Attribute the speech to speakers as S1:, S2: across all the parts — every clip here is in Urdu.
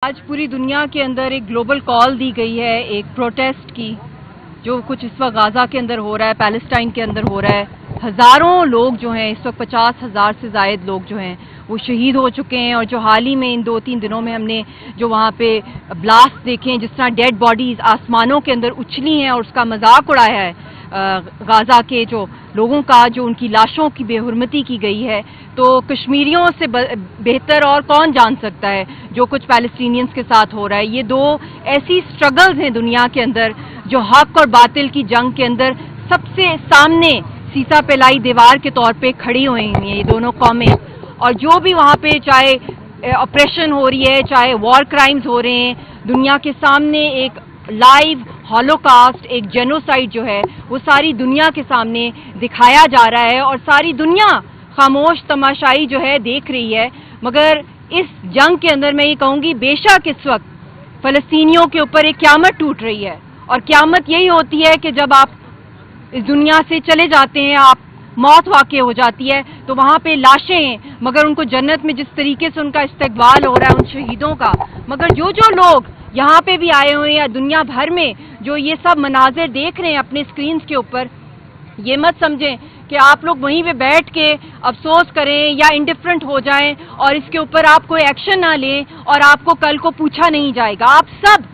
S1: آج پوری دنیا کے اندر ایک گلوبل کال دی گئی ہے ایک پروٹیسٹ کی، جو کچھ اس وقت غازہ کے اندر ہو رہا ہے، پیلسٹائن کے اندر ہو رہا ہے۔ ہزاروں لوگ جو ہیں اس وقت 50,000 سے زائد لوگ جو ہیں وہ شہید ہو چکے ہیں، اور جو حال ہی میں ان 2-3 دنوں میں ہم نے جو وہاں پہ بلاسٹ دیکھے ہیں، جس طرح ڈیڈ باڈیز آسمانوں کے اندر اچھلی ہیں اور اس کا مذاق اڑایا ہے غازہ کے جو لوگوں کا، جو ان کی لاشوں کی بے حرمتی کی گئی ہے، تو کشمیریوں سے بہتر اور کون جان سکتا ہے جو کچھ پیلسٹینینز کے ساتھ ہو رہا ہے۔ یہ دو ایسی سٹرگلز ہیں دنیا کے اندر جو حق اور باطل کی جنگ کے اندر سب سے سامنے سیسا پلائی دیوار کے طور پہ کھڑی ہوئی ہیں یہ دونوں قومیں، اور جو بھی وہاں پہ چاہے آپریشن ہو رہی ہے، چاہے وار کرائمز ہو رہے ہیں، دنیا کے سامنے ایک لائیو ہولوکاسٹ، ایک جینوسائیڈ جو ہے وہ ساری دنیا کے سامنے دکھایا جا رہا ہے، اور ساری دنیا خاموش تماشائی جو ہے دیکھ رہی ہے۔ مگر اس جنگ کے اندر میں یہ کہوں گی بے شک اس وقت فلسطینیوں کے اوپر ایک قیامت ٹوٹ رہی ہے، اور قیامت یہی ہوتی ہے کہ جب آپ اس دنیا سے چلے جاتے ہیں، آپ موت واقع ہو جاتی ہے تو وہاں پہ لاشیں ہیں، مگر ان کو جنت میں جس طریقے سے ان کا استقبال ہو رہا ہے ان شہیدوں کا، مگر جو لوگ یہاں پہ بھی آئے ہوئے ہیں یا دنیا بھر میں جو یہ سب مناظر دیکھ رہے ہیں اپنے اسکرینز کے اوپر، یہ مت سمجھیں کہ آپ لوگ وہیں پہ بیٹھ کے افسوس کریں یا انڈیفرنٹ ہو جائیں اور اس کے اوپر آپ کوئی ایکشن نہ لیں اور آپ کو کل کو پوچھا نہیں جائے گا۔ آپ سب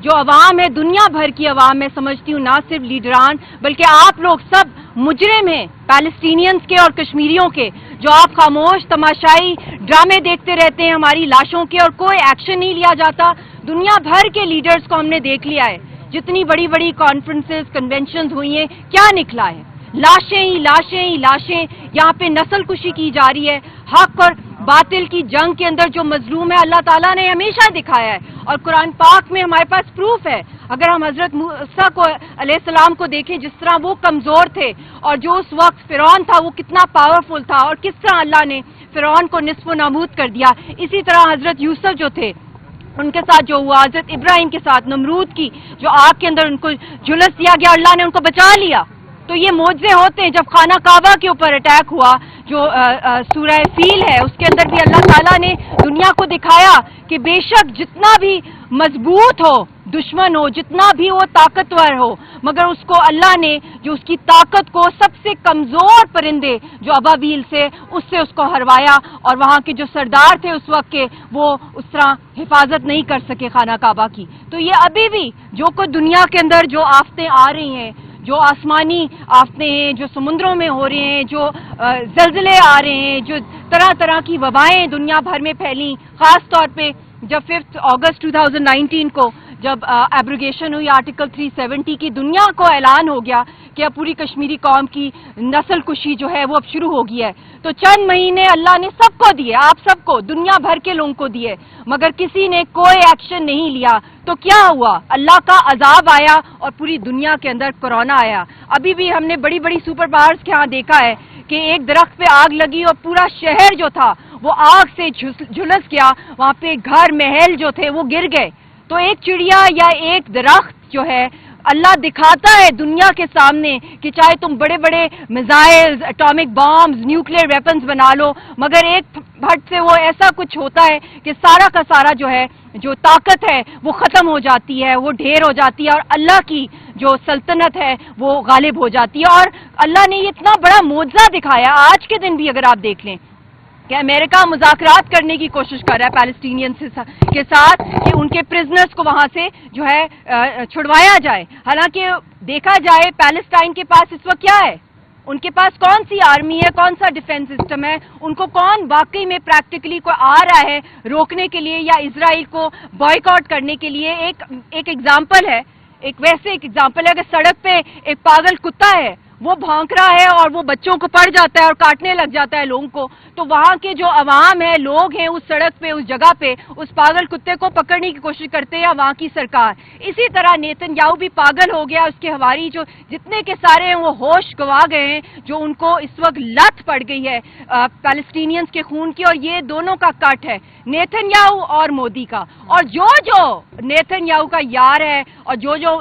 S1: جو عوام ہے، دنیا بھر کی عوام میں سمجھتی ہوں، نہ صرف لیڈران بلکہ آپ لوگ سب مجرم ہیں پیلسٹینینز کے اور کشمیریوں کے، جو آپ خاموش تماشائی ڈرامے دیکھتے رہتے ہیں ہماری لاشوں کے اور کوئی ایکشن نہیں لیا جاتا۔ دنیا بھر کے لیڈرز کو ہم نے دیکھ لیا ہے، جتنی بڑی بڑی کانفرنسز کنونشنز ہوئی ہیں، کیا نکلا ہے؟ لاشیں ہی لاشیں ہی لاشیں۔ یہاں پہ نسل کشی کی جا رہی ہے۔ حق اور باطل کی جنگ کے اندر جو مظلوم ہے اللہ تعالیٰ نے ہمیشہ دکھایا ہے، اور قرآن پاک میں ہمارے پاس پروف ہے۔ اگر ہم حضرت موسیٰ کو علیہ السلام کو دیکھیں، جس طرح وہ کمزور تھے اور جو اس وقت فرعون تھا وہ کتنا پاورفل تھا، اور کس طرح اللہ نے فرعون کو نصف و نابود کر دیا، اسی طرح حضرت یوسف جو تھے ان کے ساتھ جو ہوا، حضرت ابراہیم کے ساتھ نمرود کی جو آگ کے اندر ان کو جھلس دیا گیا، اللہ نے ان کو بچا لیا۔ تو یہ معجزے ہوتے ہیں۔ جب خانہ کعبہ کے اوپر اٹیک ہوا، جو سورہ فیل ہے، اس کے اندر بھی اللہ تعالیٰ نے دنیا کو دکھایا کہ بے شک جتنا بھی مضبوط ہو دشمن ہو، جتنا بھی وہ طاقتور ہو، مگر اس کو اللہ نے جو اس کی طاقت کو سب سے کمزور پرندے جو ابابیل سے اس کو ہروایا، اور وہاں کے جو سردار تھے اس وقت کے وہ اس طرح حفاظت نہیں کر سکے خانہ کعبہ کی۔ تو یہ ابھی بھی جو کچھ دنیا کے اندر جو آفتیں آ رہی ہیں، جو آسمانی آفتیں ہیں، جو سمندروں میں ہو رہے ہیں، جو زلزلے آ رہے ہیں، جو طرح طرح کی وبائیں دنیا بھر میں پھیلیں، خاص طور پہ جب 5 اگست 2019 کو جب ایبروگیشن ہوئی آرٹیکل 370 کی، دنیا کو اعلان ہو گیا کہ اب پوری کشمیری قوم کی نسل کشی جو ہے وہ اب شروع ہو گئی ہے۔ تو چند مہینے اللہ نے سب کو دیے، آپ سب کو، دنیا بھر کے لوگوں کو دیے، مگر کسی نے کوئی ایکشن نہیں لیا۔ تو کیا ہوا؟ اللہ کا عذاب آیا اور پوری دنیا کے اندر کورونا آیا۔ ابھی بھی ہم نے بڑی بڑی سپر پاورز کے ہاں دیکھا ہے کہ ایک درخت پہ آگ لگی اور پورا شہر جو تھا وہ آگ سے جھلس گیا، وہاں پہ گھر محل جو تھے وہ گر گئے۔ تو ایک چڑیا یا ایک درخت جو ہے، اللہ دکھاتا ہے دنیا کے سامنے کہ چاہے تم بڑے بڑے missiles, atomic bombs, nuclear weapons بنا لو، مگر ایک پھٹ سے وہ ایسا کچھ ہوتا ہے کہ سارا کا سارا جو ہے جو طاقت ہے وہ ختم ہو جاتی ہے، وہ ڈھیر ہو جاتی ہے، اور اللہ کی جو سلطنت ہے وہ غالب ہو جاتی ہے۔ اور اللہ نے یہ اتنا بڑا معجزہ دکھایا، آج کے دن بھی اگر آپ دیکھ لیں کہ امریکہ مذاکرات کرنے کی کوشش کر رہا ہے پیلسٹینینز کے ساتھ کہ ان کے پرزنرز کو وہاں سے جو ہے چھڑوایا جائے۔ حالانکہ دیکھا جائے پیلسٹائن کے پاس اس وقت کیا ہے؟ ان کے پاس کون سی آرمی ہے، کون سا ڈیفنس سسٹم ہے؟ ان کو کون واقعی میں پریکٹیکلی کوئی آ رہا ہے روکنے کے لیے یا اسرائیل کو بائیکاٹ کرنے کے لیے؟ ایک ایگزامپل ہے، ایک ایگزامپل ہے کہ سڑک پہ ایک پاگل کتا ہے، وہ بھونک رہا ہے اور وہ بچوں کو پڑ جاتا ہے اور کاٹنے لگ جاتا ہے لوگوں کو، تو وہاں کے جو عوام ہے، لوگ ہیں، اس سڑک پہ، اس جگہ پہ اس پاگل کتے کو پکڑنے کی کوشش کرتے ہیں، یا وہاں کی سرکار۔ اسی طرح نیتن یاہو بھی پاگل ہو گیا، اس کے ہواری جو جتنے کے سارے ہیں وہ ہوش گوا گئے ہیں، جو ان کو اس وقت لت پڑ گئی ہے پیلسٹینینز کے خون کی، اور یہ دونوں کا کٹ ہے، نیتن یاہو اور مودی کا۔ اور جو نیتن یاہو کا یار ہے اور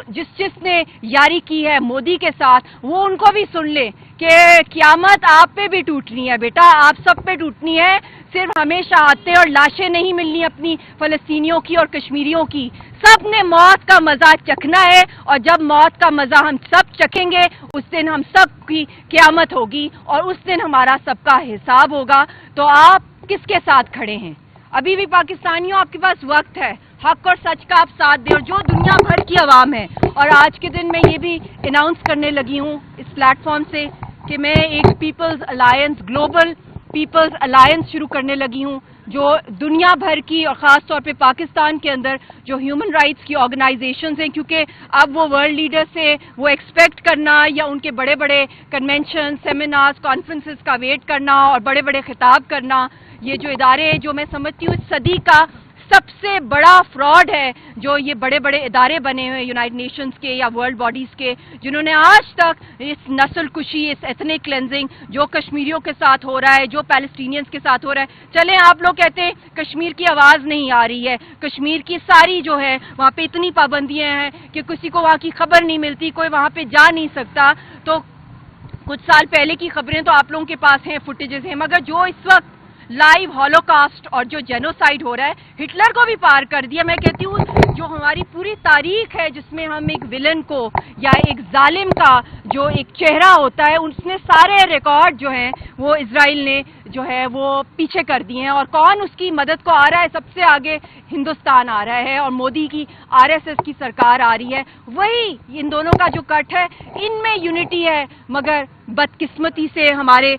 S1: جس نے یاری کی ہے مودی کے ساتھ، وہ ان کو کو بھی سن لیں کہ قیامت آپ پہ بھی ٹوٹنی ہے بیٹا, آپ سب پہ ٹوٹنی ہے. صرف ہمیں شہادتیں اور لاشیں نہیں ملنی اپنی فلسطینیوں کی اور کشمیریوں کی, سب نے موت کا مزہ چکھنا ہے, اور جب موت کا مزہ ہم سب چکھیں گے اس دن ہم سب کی قیامت ہوگی اور اس دن ہمارا سب کا حساب ہوگا. تو آپ کس کے ساتھ کھڑے ہیں؟ ابھی بھی پاکستانیوں آپ کے پاس وقت ہے, حق اور سچ کا آپ ساتھ دیں, اور جو دنیا بھر کی عوام ہے. اور آج کے دن میں یہ بھی اناؤنس کرنے لگی ہوں اس پلیٹ فارم سے کہ میں ایک people's alliance, global people's alliance شروع کرنے لگی ہوں, جو دنیا بھر کی اور خاص طور پہ پاکستان کے اندر جو ہیومن رائٹس کی آرگنائزیشنز ہیں, کیونکہ اب وہ ورلڈ لیڈر سے وہ ایکسپیکٹ کرنا یا ان کے بڑے بڑے کنونشن, سیمینارز, کانفرنسز کا ویٹ کرنا اور بڑے بڑے خطاب کرنا, یہ جو ادارے جو میں سمجھتی ہوں اس صدی کا سب سے بڑا فراڈ ہے, جو یہ بڑے بڑے ادارے بنے ہوئے یونائٹڈ نیشنز کے یا ورلڈ باڈیز کے, جنہوں نے آج تک اس نسل کشی, اس ایتھنک کلینزنگ جو کشمیریوں کے ساتھ ہو رہا ہے, جو پیلسٹینینز کے ساتھ ہو رہا ہے. چلیں آپ لوگ کہتے ہیں کشمیر کی آواز نہیں آ رہی ہے, کشمیر کی ساری جو ہے وہاں پہ اتنی پابندیاں ہیں کہ کسی کو وہاں کی خبر نہیں ملتی, کوئی وہاں پہ جا نہیں سکتا. تو کچھ سال پہلے کی خبریں تو آپ لوگوں کے پاس ہیں, فوٹیجز ہیں, مگر جو اس وقت لائیو ہولوکاسٹ اور جو جینوسائیڈ ہو رہا ہے, ہٹلر کو بھی پار کر دیا. میں کہتی ہوں جو ہماری پوری تاریخ ہے جس میں ہم ایک ولن کو یا ایک ظالم کا جو ایک چہرہ ہوتا ہے, اس نے سارے ریکارڈ جو ہیں وہ اسرائیل نے جو ہے وہ پیچھے کر دیے ہیں. اور کون اس کی مدد کو آ رہا ہے؟ سب سے آگے ہندوستان آ رہا ہے, اور مودی کی RSS کی سرکار آ رہی ہے. وہی ان دونوں کا جو کٹ ہے, ان میں یونٹی ہے, مگر بدقسمتی سے ہمارے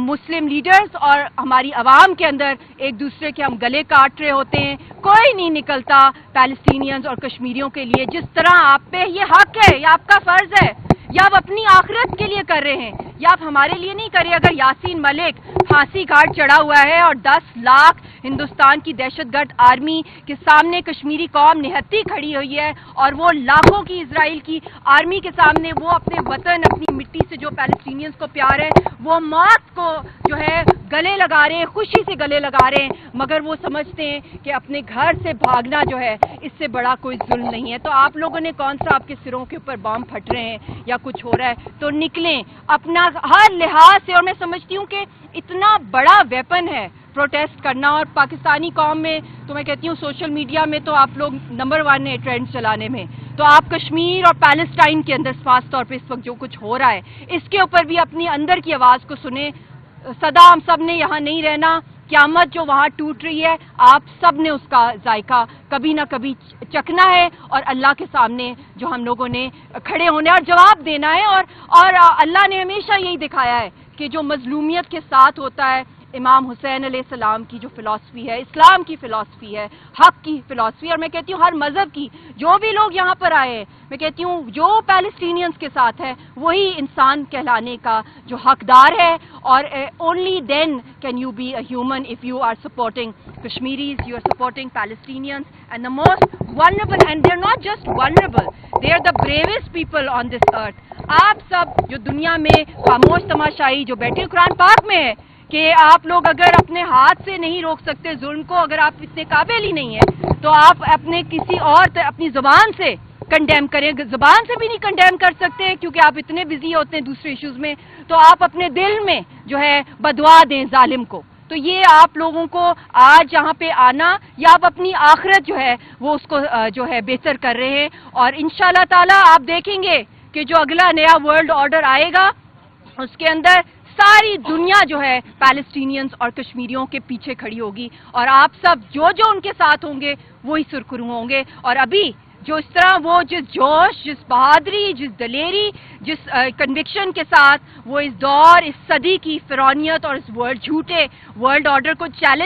S1: مسلم لیڈرز اور ہماری عوام کے اندر ایک دوسرے کے ہم گلے کاٹ رہے ہوتے ہیں. کوئی نہیں نکلتا پیلسٹینینز اور کشمیریوں کے لیے. جس طرح آپ پہ یہ حق ہے, یہ آپ کا فرض ہے, یا آپ اپنی آخرت کے لیے کر رہے ہیں یا آپ ہمارے لیے نہیں کر رہے. اگر یاسین ملک پھانسی گھاٹ چڑھا ہوا ہے اور 10 لاکھ ہندوستان کی دہشت گرد آرمی کے سامنے کشمیری قوم نہتی کھڑی ہوئی ہے, اور وہ لاکھوں کی اسرائیل کی آرمی کے سامنے وہ اپنے وطن, اپنی مٹی سے جو پیلسٹینینز کو پیار ہے, وہ موت کو جو ہے گلے لگا رہے ہیں, خوشی سے گلے لگا رہے ہیں, مگر وہ سمجھتے ہیں کہ اپنے گھر سے بھاگنا جو ہے اس سے بڑا کوئی ظلم نہیں ہے. تو آپ لوگوں نے کون سا آپ کے سروں کے اوپر بم پھٹ رہے ہیں یا کچھ ہو رہا ہے, تو نکلیں اپنا ہر لحاظ سے. اور میں سمجھتی ہوں کہ اتنا بڑا ویپن ہے پروٹیسٹ کرنا, اور پاکستانی قوم میں تو میں کہتی ہوں سوشل میڈیا میں تو آپ لوگ نمبر 1 ہے ٹرینڈ چلانے میں. تو آپ کشمیر اور پیلسٹائن کے اندر خاص طور پہ اس وقت جو کچھ ہو رہا ہے اس کے اوپر بھی اپنی اندر کی آواز کو سنیں. صدا ہم سب نے یہاں نہیں رہنا, قیامت جو وہاں ٹوٹ رہی ہے آپ سب نے اس کا ذائقہ کبھی نہ کبھی چکھنا ہے, اور اللہ کے سامنے جو ہم لوگوں نے کھڑے ہونے اور جواب دینا ہے. اور اللہ نے ہمیشہ یہی دکھایا ہے کہ جو مظلومیت کے ساتھ ہوتا ہے, امام حسین علیہ السلام کی جو فلسفی ہے, اسلام کی فلسفی ہے, حق کی فلسفی, اور میں کہتی ہوں ہر مذہب کی جو بھی لوگ یہاں پر آئے ہیں, میں کہتی ہوں جو پیلسٹینینز کے ساتھ ہے وہی انسان کہلانے کا جو حقدار ہے. اور only then can you be a human if you are supporting Kashmiris, you are supporting Palestinians, and the most vulnerable, and they're not just vulnerable, they are the bravest people on this earth. آپ سب جو دنیا میں خاموش تماشائی جو بیٹھے قرآن پاک میں ہے کہ آپ لوگ اگر اپنے ہاتھ سے نہیں روک سکتے ظلم کو, اگر آپ اتنے قابل ہی نہیں ہیں, تو آپ اپنے کسی اور اپنی زبان سے کنڈیم کریں. زبان سے بھی نہیں کنڈیم کر سکتے کیونکہ آپ اتنے بزی ہوتے ہیں دوسرے ایشوز میں, تو آپ اپنے دل میں جو ہے بدعا دیں ظالم کو. تو یہ آپ لوگوں کو آج یہاں پہ آنا, یا آپ اپنی آخرت جو ہے وہ اس کو جو ہے بہتر کر رہے ہیں. اور انشاءاللہ تعالی آپ دیکھیں گے کہ جو اگلا نیا ورلڈ آرڈر آئے گا اس کے اندر ساری دنیا جو ہے پیلسٹینینز اور کشمیریوں کے پیچھے کھڑی ہوگی, اور آپ سب جو ان کے ساتھ ہوں گے وہی سرخرو ہوں گے. اور ابھی جو اس طرح وہ جس جوش, جس بہادری, جس دلیری, جس کنوکشن کے ساتھ وہ اس دور, اس صدی کی فرعونیت اور اس جھوٹے ورلڈ آرڈر کو چیلنج